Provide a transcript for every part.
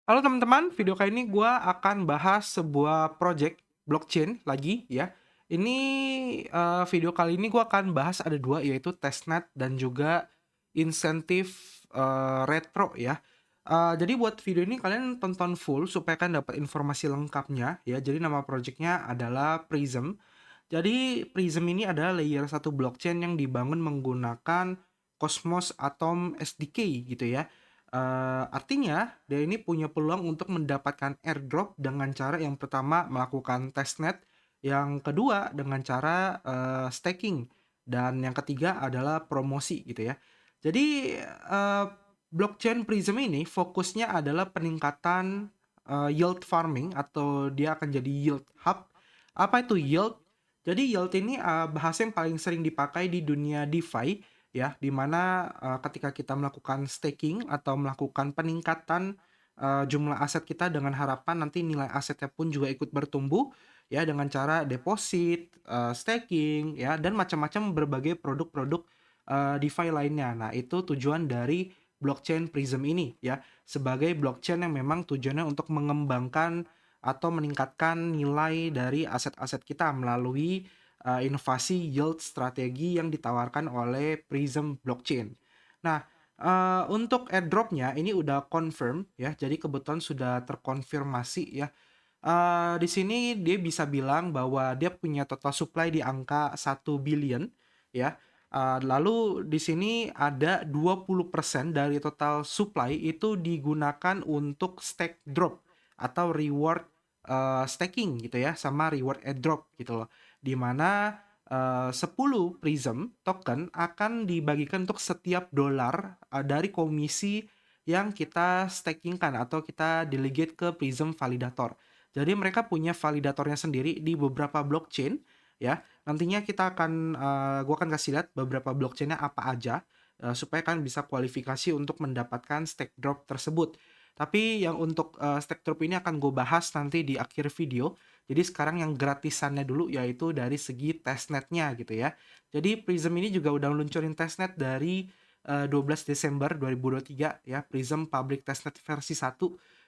Halo teman-teman, video kali ini gue akan bahas sebuah project blockchain lagi ya. Ini video kali ini gue akan bahas ada dua, yaitu testnet dan juga insentif retro ya. Jadi buat video ini kalian tonton full supaya kalian dapat informasi lengkapnya ya. Jadi nama projectnya adalah Prism. Jadi Prism ini adalah layer satu blockchain yang dibangun menggunakan Cosmos Atom SDK gitu ya. Artinya dia ini punya peluang untuk mendapatkan airdrop dengan cara yang pertama melakukan testnet, yang kedua dengan cara staking, dan yang ketiga adalah promosi gitu ya. Jadi blockchain Prism ini fokusnya adalah peningkatan yield farming, atau dia akan jadi yield hub. Apa itu yield? Jadi yield ini bahasa yang paling sering dipakai di dunia DeFi ya, di mana ketika kita melakukan staking atau melakukan peningkatan jumlah aset kita dengan harapan nanti nilai asetnya pun juga ikut bertumbuh ya, dengan cara deposit, staking ya, dan macam-macam berbagai produk-produk DeFi lainnya. Nah, itu tujuan dari blockchain Prism ini ya, sebagai blockchain yang memang tujuannya untuk mengembangkan atau meningkatkan nilai dari aset-aset kita melalui inovasi yield strategi yang ditawarkan oleh Prism Blockchain. Nah, untuk airdropnya ini udah confirm ya, jadi kebetulan sudah terkonfirmasi ya. Di sini dia bisa bilang bahwa dia punya total supply di angka 1 billion ya. Lalu di sini ada 20% dari total supply itu digunakan untuk stake drop atau reward staking gitu ya, sama reward airdrop gitu loh. Di mana 10 Prism token akan dibagikan untuk setiap dolar dari komisi yang kita stakingkan atau kita delegate ke Prism Validator. Jadi mereka punya validatornya sendiri di beberapa blockchain ya. Nantinya gua akan kasih lihat beberapa blockchainnya apa aja supaya kalian bisa kualifikasi untuk mendapatkan stake drop tersebut. Tapi yang untuk stake drop ini akan gue bahas nanti di akhir video. Jadi sekarang yang gratisannya dulu, yaitu dari segi testnetnya gitu ya. Jadi Prism ini juga udah luncurin testnet dari 12 Desember 2023 ya, Prism Public Testnet versi 1,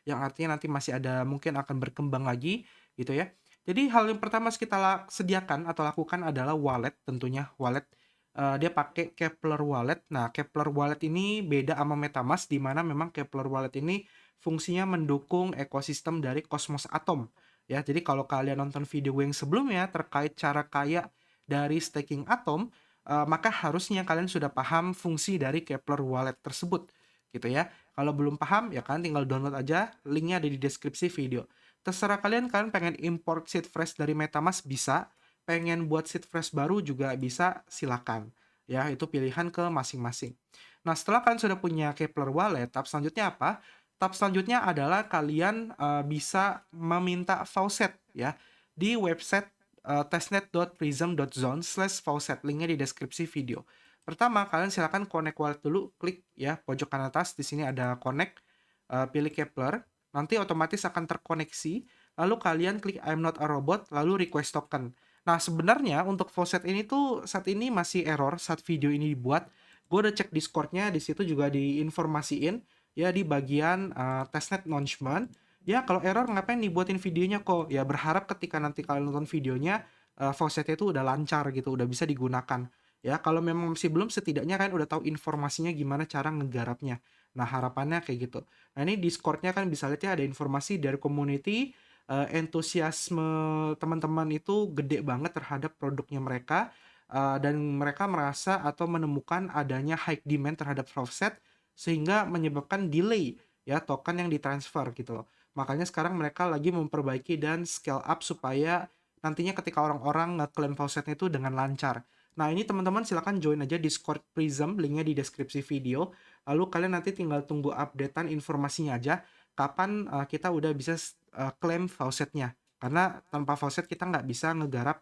yang artinya nanti masih ada mungkin akan berkembang lagi gitu ya. Jadi hal yang pertama kita sediakan atau lakukan adalah wallet, tentunya wallet. Dia pakai Kepler Wallet. Nah, Kepler Wallet ini beda sama MetaMask, di mana memang Kepler Wallet ini fungsinya mendukung ekosistem dari Cosmos Atom. Ya, jadi kalau kalian nonton video gue yang sebelumnya terkait cara kaya dari staking Atom, maka harusnya kalian sudah paham fungsi dari Kepler Wallet tersebut, gitu ya. Kalau belum paham, ya kalian tinggal download aja, linknya ada di deskripsi video. Terserah kalian, kalian pengen import seed phrase dari MetaMask bisa, pengen buat seed phrase baru juga bisa, silakan. Ya, itu pilihan ke masing-masing. Nah, setelah kalian sudah punya Kepler Wallet, tahap selanjutnya apa? Tahap selanjutnya adalah kalian bisa meminta faucet ya di website testnet.prism.zone/faucet. Linknya di deskripsi video. Pertama, kalian silakan connect wallet dulu, klik ya pojok kanan atas, di sini ada connect, pilih Kepler, nanti otomatis akan terkoneksi, lalu kalian klik I'm not a robot, lalu request token. Nah, sebenarnya untuk faucet ini tuh saat ini masih error saat video ini dibuat. Gue udah cek Discord-nya, di situ juga diinformasiin ya di bagian testnet announcement. Ya, kalau error ngapain dibuatin videonya kok? Ya berharap ketika nanti kalian nonton videonya, faucetnya itu udah lancar gitu, udah bisa digunakan. Ya, kalau memang masih belum, setidaknya kan udah tahu informasinya gimana cara ngegarapnya. Nah, harapannya kayak gitu. Nah, ini Discord-nya kan bisa lihat ya, ada informasi dari community, entusiasme teman-teman itu gede banget terhadap produknya mereka, dan mereka merasa atau menemukan adanya high demand terhadap faucet, sehingga menyebabkan delay ya token yang ditransfer gitu loh. Makanya sekarang mereka lagi memperbaiki dan scale up supaya nantinya ketika orang-orang ngeklaim faucetnya itu dengan lancar. Nah, ini teman-teman silakan join aja Discord Prism, linknya di deskripsi video. Lalu kalian nanti tinggal tunggu updatean informasinya aja kapan kita udah bisa klaim faucetnya. Karena tanpa faucet kita nggak bisa ngegarap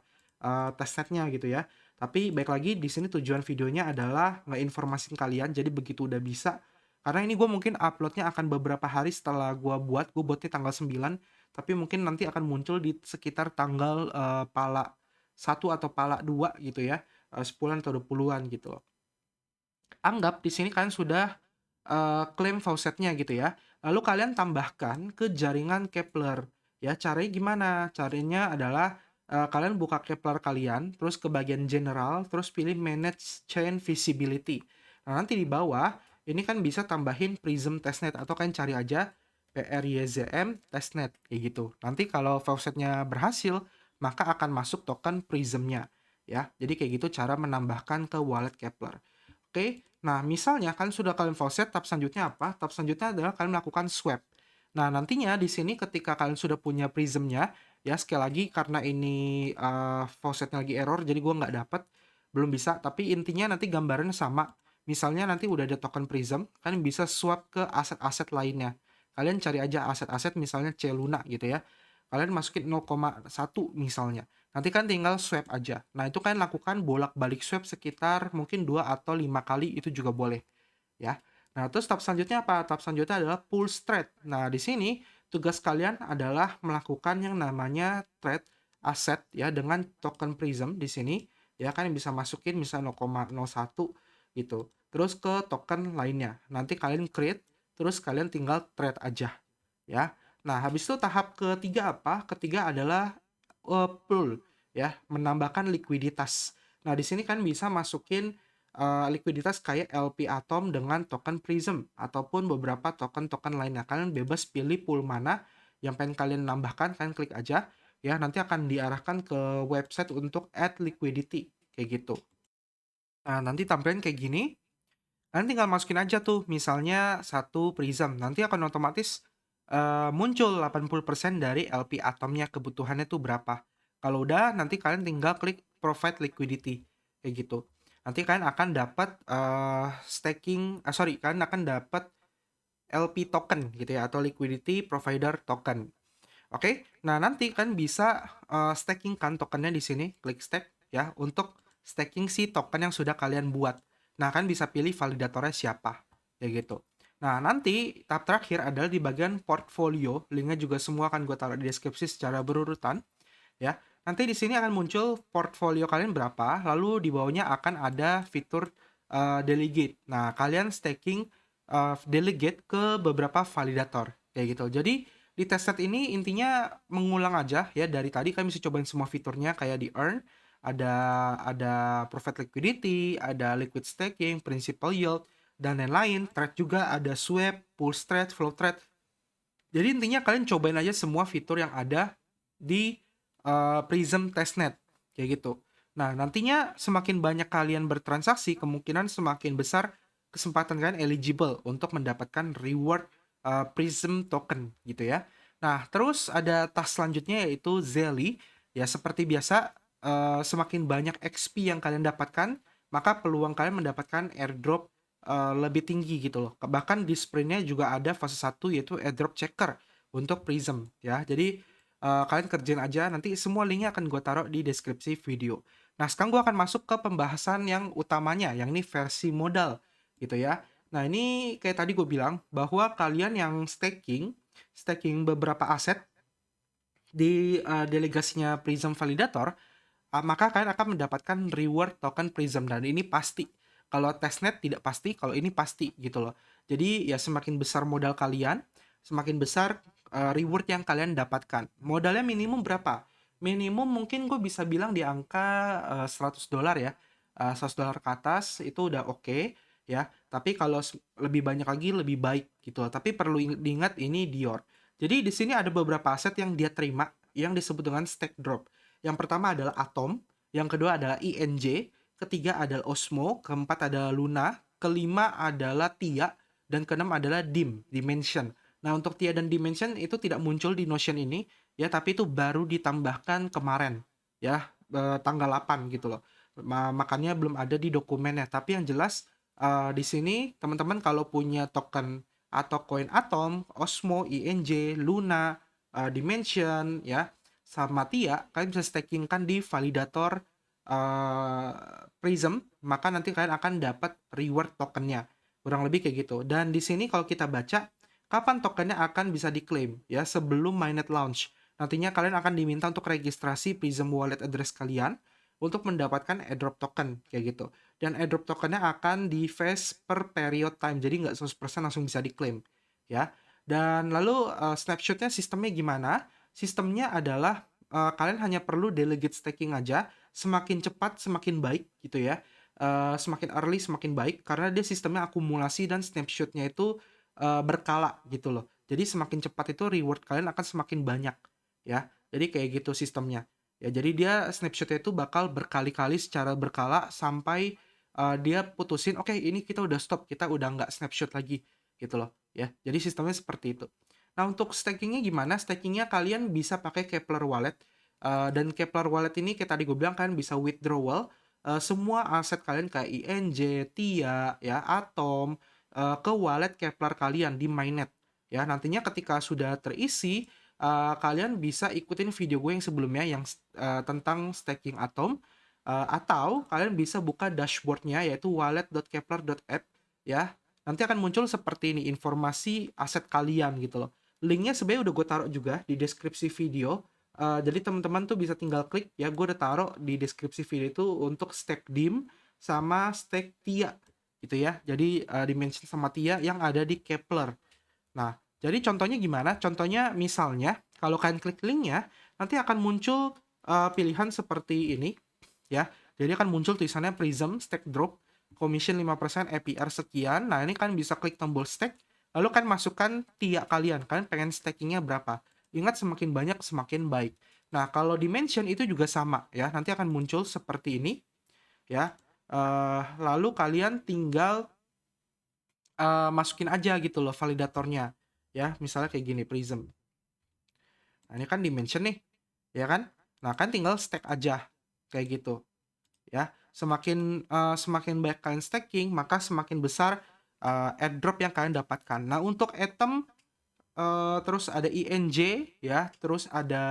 testnetnya gitu ya. Tapi baik lagi, di sini tujuan videonya adalah ngeinformasin kalian, jadi begitu udah bisa, karena ini gue mungkin uploadnya akan beberapa hari setelah gue buatnya tanggal 9, tapi mungkin nanti akan muncul di sekitar tanggal pala 1 atau pala 2 gitu ya, 10-an atau 20-an gitu loh. Anggap di sini kalian sudah klaim faucetnya gitu ya. lalu kalian tambahkan ke jaringan Kepler. Ya, caranya gimana? Caranya adalah kalian buka Kepler kalian, terus ke bagian general, terus pilih manage chain visibility. Nah, nanti di bawah ini kan bisa tambahin Prism testnet atau kalian cari aja PRYZM testnet kayak gitu. Nanti kalau faucetnya berhasil, maka akan masuk token Prismnya ya. Jadi kayak gitu cara menambahkan ke wallet Kepler. Oke, nah misalnya kan sudah kalian faucet, tahap selanjutnya apa? Tahap selanjutnya adalah kalian melakukan swap. Nah, nantinya di sini ketika kalian sudah punya prismnya, ya sekali lagi karena ini faucetnya lagi error, jadi gue nggak dapat, belum bisa. Tapi intinya nanti gambarannya sama. Misalnya nanti udah ada token prism, kalian bisa swap ke aset-aset lainnya. Kalian cari aja aset-aset misalnya C Luna gitu ya. Kalian masukin 0,1 misalnya. Nanti kan tinggal swap aja. Nah, itu kan lakukan bolak-balik swap sekitar mungkin 2 atau 5 kali itu juga boleh, ya. Nah, terus tahap selanjutnya apa? Tahap selanjutnya adalah pull trade. Nah, di sini tugas kalian adalah melakukan yang namanya trade aset ya dengan token Prism di sini ya kan bisa masukin misalnya 0,01 gitu. Terus ke token lainnya. Nanti kalian create terus kalian tinggal trade aja ya. Nah, habis itu tahap ketiga apa? Ketiga adalah pool ya, menambahkan likuiditas. Nah, di sini kan bisa masukin likuiditas kayak LP Atom dengan token Prism ataupun beberapa token-token lainnya. Kalian bebas pilih pool mana yang pengen kalian nambahkan, kalian klik aja ya, nanti akan diarahkan ke website untuk add liquidity kayak gitu. Nah, nanti tampilan kayak gini. Kalian tinggal masukin aja tuh misalnya satu prism, nanti akan otomatis muncul 80% dari LP atomnya kebutuhannya tuh berapa. Kalau udah nanti kalian tinggal klik provide liquidity kayak gitu. Nanti kalian akan dapat kalian akan dapat LP token gitu ya atau liquidity provider token. Oke, nah nanti kan bisa staking kan tokennya di sini, klik stake ya untuk staking si token yang sudah kalian buat. Nah kan bisa pilih validatornya siapa, kayak gitu. Nah nanti tahap terakhir adalah di bagian portfolio, linknya juga semua akan gue taruh di deskripsi secara berurutan ya. Nanti di sini akan muncul portfolio kalian berapa, lalu di bawahnya akan ada fitur delegate. Nah kalian staking delegate ke beberapa validator, kayak gitu. Jadi di testnet ini intinya mengulang aja ya dari tadi kami bisa cobain semua fiturnya kayak di earn, ada profit liquidity, ada liquid staking, principal yield dan lain-lain. Trade juga ada swap, pulse trade, flow trade. Jadi intinya kalian cobain aja semua fitur yang ada di Prism testnet kayak gitu. Nah, nantinya semakin banyak kalian bertransaksi, kemungkinan semakin besar kesempatan kalian eligible untuk mendapatkan reward Prism token gitu ya. Nah, terus ada task selanjutnya yaitu Zelly. Ya, seperti biasa, semakin banyak XP yang kalian dapatkan, maka peluang kalian mendapatkan airdrop lebih tinggi gitu loh. Bahkan di sprintnya juga ada fase 1 yaitu airdrop checker untuk Prism ya. Jadi kalian kerjain aja, nanti semua linknya akan gue taruh di deskripsi video. Nah, sekarang gue akan masuk ke pembahasan yang utamanya, yang ini versi modal gitu ya. Nah, ini kayak tadi gue bilang bahwa kalian yang staking beberapa aset di delegasinya Prism Validator, maka kalian akan mendapatkan reward token Prism dan ini pasti. Kalau testnet tidak pasti, kalau ini pasti gitu loh. Jadi ya semakin besar modal kalian, semakin besar reward yang kalian dapatkan. Modalnya minimum berapa? Minimum mungkin gue bisa bilang di angka $100 ya. $100 ke atas itu udah oke ya. Tapi kalau lebih banyak lagi lebih baik gitu loh. Tapi perlu diingat ini Dior. Jadi di sini ada beberapa aset yang dia terima yang disebut dengan stake drop. Yang pertama adalah Atom, yang kedua adalah INJ, ketiga adalah Osmo, keempat adalah Luna, kelima adalah Tia, dan keenam adalah Dimension. Nah, untuk Tia dan Dimension itu tidak muncul di Notion ini, ya, tapi itu baru ditambahkan kemarin, ya, tanggal 8 gitu loh. Makanya belum ada di dokumennya. Tapi yang jelas di sini teman-teman kalau punya token atau koin Atom, Osmo, INJ, Luna, Dimension, ya, sama Tia, kalian bisa stakingkan di validator Prism, maka nanti kalian akan dapat reward tokennya. Kurang lebih kayak gitu. Dan di sini kalau kita baca, kapan tokennya akan bisa diklaim ya sebelum mainnet launch. Nantinya kalian akan diminta untuk registrasi Prism wallet address kalian untuk mendapatkan airdrop token kayak gitu. Dan airdrop tokennya akan di phase per period time, jadi nggak 100% langsung bisa diklaim ya. Dan lalu snapshotnya sistemnya gimana? Sistemnya adalah kalian hanya perlu delegate staking aja, semakin cepat semakin baik gitu ya. Semakin early semakin baik karena dia sistemnya akumulasi dan snapshotnya itu berkala gitu loh. Jadi semakin cepat itu reward kalian akan semakin banyak ya. Jadi kayak gitu sistemnya. Ya, jadi dia snapshotnya itu bakal berkali-kali secara berkala sampai dia putusin, oke ini kita udah stop, kita udah nggak snapshot lagi gitu loh ya. Jadi sistemnya seperti itu. Nah untuk stakingnya gimana? Stakingnya kalian bisa pakai Kepler Wallet dan Kepler Wallet ini kayak tadi gue bilang kalian bisa withdrawal semua aset kalian kayak INJ, TIA, ya, Atom ke wallet Kepler kalian di mainnet. Ya, nantinya ketika sudah terisi, kalian bisa ikutin video gue yang sebelumnya yang tentang staking Atom, atau kalian bisa buka dashboardnya yaitu wallet.kepler.app ya. Nanti akan muncul seperti ini informasi aset kalian gitu loh. Linknya sebenarnya udah gue taruh juga di deskripsi video. Jadi teman-teman tuh bisa tinggal klik ya. Gue udah taruh di deskripsi video itu untuk stake DIM sama stake TIA gitu ya. Jadi dimension sama TIA yang ada di Kepler. Nah, jadi contohnya gimana? Contohnya misalnya kalau kalian klik linknya nanti akan muncul pilihan seperti ini ya. Jadi akan muncul tulisannya Prism Stake Drop commission 5% APR sekian. Nah, ini kan bisa klik tombol stake, lalu kan masukkan TIA kalian. Kalian pengen stakingnya berapa? Ingat semakin banyak semakin baik. Nah, kalau dimension itu juga sama ya. Nanti akan muncul seperti ini ya. Lalu kalian tinggal masukin aja gitu loh validatornya. Ya, misalnya kayak gini Prism. Nah, ini kan dimension nih, ya kan? Nah, kan tinggal stake aja kayak gitu. Ya, semakin banyak kalian staking, maka semakin besar airdrop yang kalian dapatkan. Nah, untuk item terus ada INJ ya, terus ada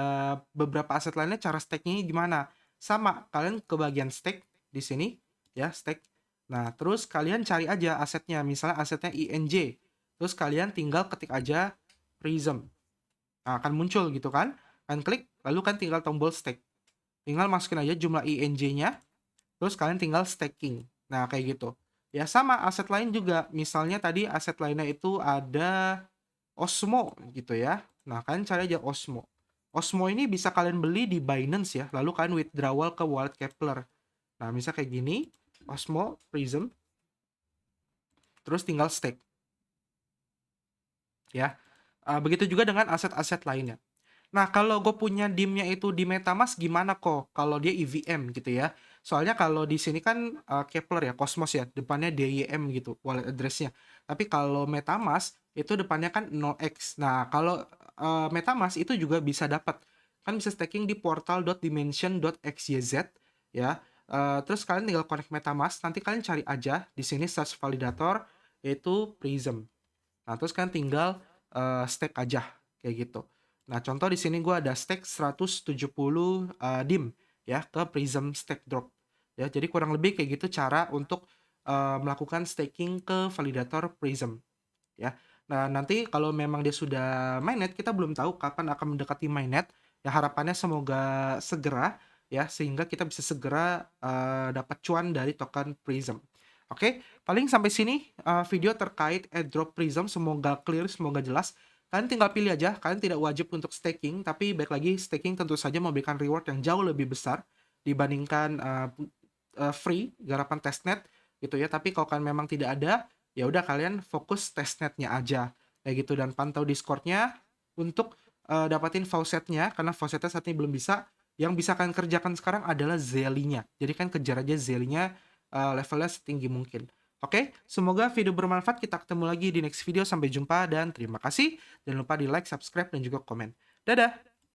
beberapa aset lainnya, cara stake-nya gimana? Sama, kalian ke bagian stake di sini ya, stake. Nah, terus kalian cari aja asetnya, misalnya asetnya INJ. Terus kalian tinggal ketik aja Prism. Nah, akan muncul gitu kan? Kalian klik, lalu kan tinggal tombol stake. Tinggal masukin aja jumlah INJ-nya, terus kalian tinggal staking. Nah, kayak gitu. Ya sama aset lain juga. Misalnya tadi aset lainnya itu ada Osmo gitu ya. Nah, kalian cari aja Osmo. Osmo ini bisa kalian beli di Binance ya. Lalu kalian withdrawal ke wallet Kepler. Nah, misal kayak gini, Osmo Prism, terus tinggal stake ya. Begitu juga dengan aset-aset lainnya. Nah, kalau gue punya DIM-nya itu di MetaMask gimana kok kalau dia EVM gitu ya. Soalnya kalau di sini kan Kepler ya, Cosmos ya, depannya DYM gitu, wallet address-nya. Tapi kalau MetaMask itu depannya kan 0x. Nah, kalau MetaMask itu juga bisa dapat. Kan bisa staking di portal.dimension.xyz ya. Terus kalian tinggal connect MetaMask, nanti kalian cari aja di sini search validator yaitu Prism. Nah, terus kalian tinggal stake aja kayak gitu. Nah, contoh di sini gue ada stake 170 DIM ya ke Prism Stake Drop. Ya, jadi kurang lebih kayak gitu cara untuk melakukan staking ke validator Prism ya. Nah, nanti kalau memang dia sudah mainnet, kita belum tahu kapan akan mendekati mainnet. Ya harapannya semoga segera ya sehingga kita bisa segera dapat cuan dari token Prism. Oke, paling sampai sini video terkait airdrop Prism, semoga clear, semoga jelas. Kalian tinggal pilih aja, kalian tidak wajib untuk staking, tapi baik lagi staking tentu saja memberikan reward yang jauh lebih besar dibandingkan free garapan testnet gitu ya. Tapi kalau kalian memang tidak ada, ya udah kalian fokus testnetnya aja kayak gitu dan pantau Discordnya untuk dapatin faucetnya karena faucetnya saat ini belum bisa. Yang bisa kalian kerjakan sekarang adalah Zelly-nya. Jadi kan kejar aja Zelly-nya levelnya setinggi mungkin. Oke, semoga video bermanfaat. Kita ketemu lagi di next video. Sampai jumpa dan terima kasih. Jangan lupa di like, subscribe, dan juga komen. Dadah!